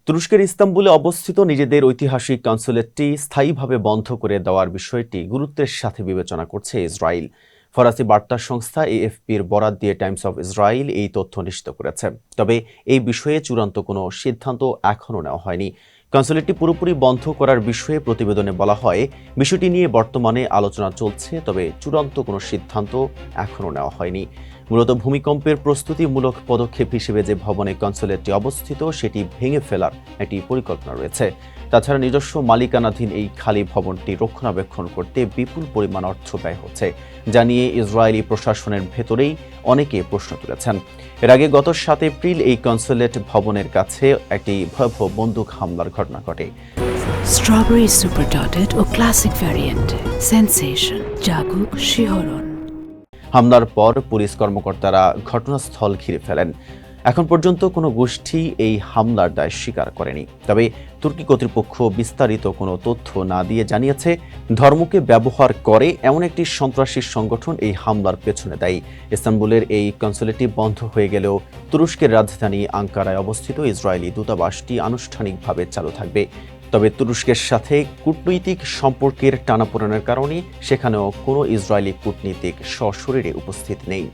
তুরস্কের ইস্তাম্বুলে অবস্থিত নিজেদের ঐতিহাসিক কনসুলেটটি স্থায়ীভাবে বন্ধ করে দেওয়ার বিষয়টি গুরুত্বের সাথে বিবেচনা করছে ইসরায়েল। ফরাসি বার্তা সংস্থা এএফপির বরাত দিয়ে টাইমস অফ ইসরায়েল এই তথ্য নিশ্চিত করেছে। তবে এই বিষয়ে চূড়ান্ত কোনো সিদ্ধান্ত এখনও নেওয়া হয়নি। কনসুলেটটি পুরোপুরি বন্ধ করার বিষয়ে প্রতিবেদনে বলা হয়, বিষয়টি নিয়ে বর্তমানে আলোচনা চলছে, তবে চূড়ান্ত কোনো সিদ্ধান্ত এখনও নেওয়া হয়নি। মূলত ভূমিকম্পের প্রস্তুতিমূলক পদক্ষেপ হিসেবে যে ভবনে কনসুলেটটি অবস্থিত সেটি ভেঙে ফেলার একটি পরিকল্পনা রয়েছে। তাছাড়া নিজস্ব মালিকানাধীন এই খালি ভবনটি রক্ষণাবেক্ষণ করতে বিপুল পরিমাণ অর্থ ব্যয় হচ্ছে, যা নিয়ে ইসরায়েলি প্রশাসনের ভেতরেই অনেকে প্রশ্ন তুলেছেন। এর আগে গত 7 এপ্রিল এই কনসুলেট ভবনের কাছে একটি ভয়াবহ বন্দুক হামলার ঘটনা ঘটে। স্ট্রবেরি সুপার ডটেড ও ক্লাসিক ভ্যারিয়েন্ট সেন্সেশন জাগুক শিহরণ। হামলার পর পুলিশ কর্মকর্তারা ঘটনাস্থল ঘিরে ফেলেন। এখন পর্যন্ত কোনো গোষ্ঠী এই হামলার দায় স্বীকার করেনি। তবে তুর্কি কর্তৃপক্ষ বিস্তারিত কোনো তথ্য না দিয়ে জানিয়েছে, ধর্মকে ব্যবহার করে এমন একটি সন্ত্রাসী সংগঠন এই হামলার পেছনে দায়ী। ইস্তাম্বুলের এই কনসুলেটটি বন্ধ হয়ে গেলেও তুরস্কের রাজধানী আঙ্কারায় অবস্থিত ইসরায়েলি দূতাবাসটি আনুষ্ঠানিকভাবে চালু থাকবে। তবে তুরস্কের সাথে কূটনৈতিক সম্পর্কের টানাপোড়েনের কারণে সেখানেও কোনো ইসরায়েলি কূটনীতিক সশরীরে উপস্থিত নেই।